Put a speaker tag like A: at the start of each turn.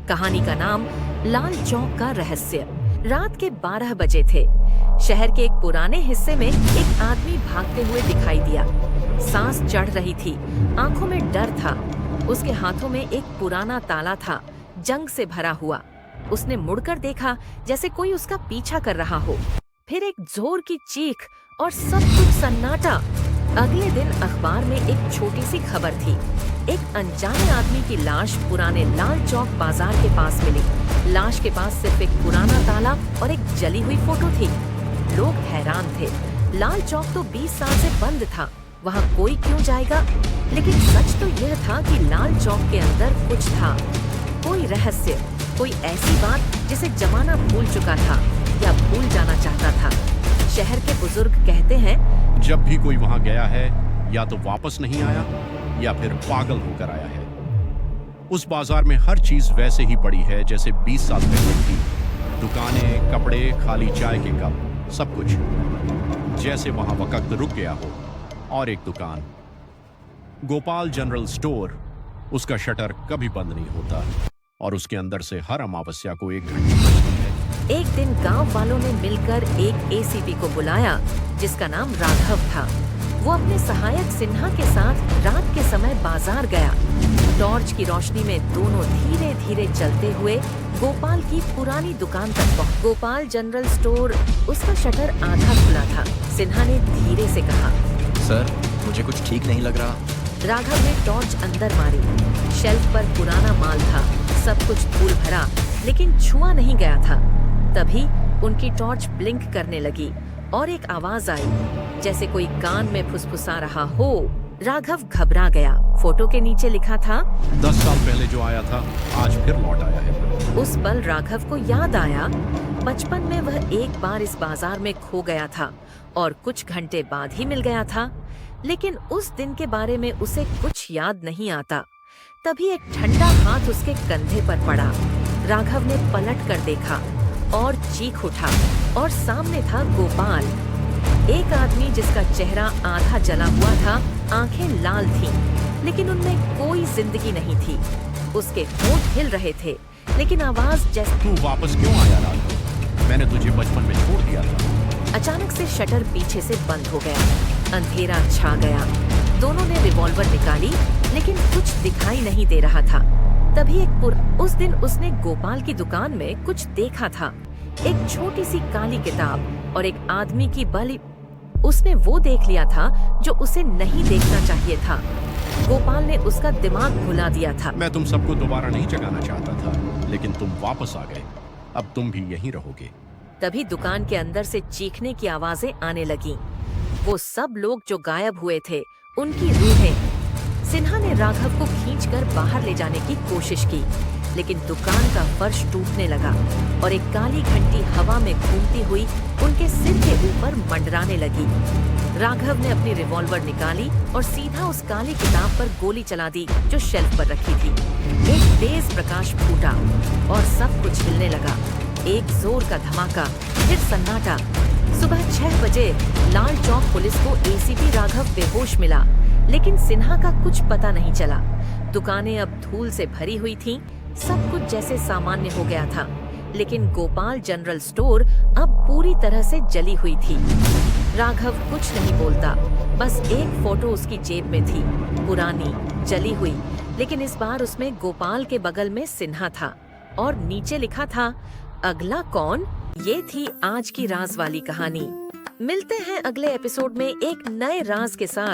A: कहानी का नाम लाल चौक का रहस्य। रात के 12 बजे थे। शहर के एक पुराने हिस्से में एक आदमी भागते हुए दिखाई दिया। सांस चढ़ रही थी, आंखों में डर था। उसके हाथों में एक पुराना ताला था, जंग से भरा हुआ। उसने मुड़कर देखा जैसे कोई उसका पीछा कर रहा हो। फिर एक जोर की चीख और सब कुछ सन्नाटा। अगले दिन अखबार में एक छोटी सी खबर थी। एक अनजाने आदमी की लाश पुराने लाल चौक बाजार के पास मिली। लाश के पास सिर्फ एक पुराना ताला और एक जली हुई फोटो थी। लोग हैरान थे। लाल चौक तो 20 साल से बंद था, वहाँ कोई क्यों जाएगा? लेकिन सच तो यह था कि लाल चौक के अंदर कुछ था, कोई रहस्य, कोई ऐसी बात जिसे जमाना भूल चुका था या भूल जाना चाहता था। शहर के बुजुर्ग कहते हैं,
B: जब भी कोई वहां गया है या तो वापस नहीं आया या फिर पागल होकर आया है। उस बाजार में हर चीज वैसे ही पड़ी है जैसे 20 साल पहले थी। दुकानें, कपड़े, खाली चाय के कप, सब कुछ जैसे वहां वक्त रुक गया हो। और एक दुकान, गोपाल जनरल स्टोर, उसका शटर कभी बंद नहीं होता और उसके अंदर से हर अमावस्या को 1 घंटे बजती है।
A: एक दिन गांव वालों ने मिलकर एक एसीपी को बुलाया जिसका नाम राघव था। वो अपने सहायक सिन्हा के साथ रात के समय बाजार गया। टॉर्च की रोशनी में दोनों धीरे धीरे चलते हुए गोपाल की पुरानी दुकान तक पहुंचे। गोपाल जनरल स्टोर, उसका शटर आधा खुला था। सिन्हा ने धीरे से कहा,
C: सर, मुझे कुछ ठीक नहीं लग रहा।
A: राघव ने टॉर्च अंदर मारी। शेल्फ पर पुराना माल था, सब कुछ धूल भरा, लेकिन छुआ नहीं गया था। तभी उनकी टॉर्च ब्लिंक करने लगी और एक आवाज आई जैसे कोई कान में फुसफुसा रहा हो। राघव घबरा गया। फोटो के नीचे लिखा था,
B: 10 साल पहले जो आया था आज फिर लौट आया है।
A: उस पल राघव को याद आया, बचपन में वह एक बार इस बाजार में खो गया था और कुछ घंटे बाद ही मिल गया था। लेकिन उस दिन के बारे में उसे कुछ याद नहीं आता। तभी एक ठंडा हाथ उसके कंधे पर पड़ा। राघव ने पलट कर देखा और चीख उठा और सामने था गोपाल, एक आदमी जिसका चेहरा आधा जला हुआ था, आंखें लाल थीं, लेकिन उनमें कोई जिंदगी नहीं थी। उसके होंठ हिल रहे थे, लेकिन आवाज जैसे,
B: तू वापस क्यों आया राघव? मैंने तुझे बचपन में छोड़ दिया था।
A: अचानक से शटर पीछे से बंद हो गया। अंधेरा छा गया। दोनों ने रिवॉल्वर निकाली, लेकिन कुछ दिखाई नहीं दे रहा था। तभी उस दिन उसने गोपाल की दुकान में कुछ देखा था, एक छोटी सी काली किताब और एक आदमी की बलि। उसने वो देख लिया था जो उसे नहीं देखना चाहिए था। गोपाल ने उसका दिमाग भुला दिया था।
B: मैं तुम सबको दोबारा नहीं जगाना चाहता था, लेकिन तुम वापस आ गए। अब तुम भी यहीं रहोगे।
A: तभी दुकान के अंदर से चीखने की आवाजें आने लगीं। वो सब लोग जो गायब हुए थे, उनकी रूहें। सिन्हा ने राघव को खींचकर बाहर ले जाने की कोशिश की, लेकिन दुकान का फर्श टूटने लगा और एक काली घंटी हवा में घूमती हुई उनके सिर के ऊपर मंडराने लगी। राघव ने अपनी रिवॉल्वर निकाली और सीधा उस काली किताब पर गोली चला दी जो शेल्फ पर रखी थी। एक तेज प्रकाश फूटा और सब कुछ हिलने लगा। एक जोर का धमाका, फिर सन्नाटा। सुबह 6 बजे लाल चौक पुलिस को एसीपी राघव बेहोश मिला, लेकिन सिन्हा का कुछ पता नहीं चला। दुकानें अब धूल से भरी हुई थीं, सब कुछ जैसे सामान्य हो गया था, लेकिन गोपाल जनरल स्टोर अब पूरी तरह से जली हुई थी। राघव कुछ नहीं बोलता, बस एक फोटो उसकी जेब में थी, पुरानी, जली हुई, लेकिन इस बार उसमें गोपाल के बगल में सिन्हा था और नीचे लिखा था, अगला कौन? ये थी आज की राज वाली कहानी। मिलते हैं अगले एपिसोड में एक नए राज के साथ।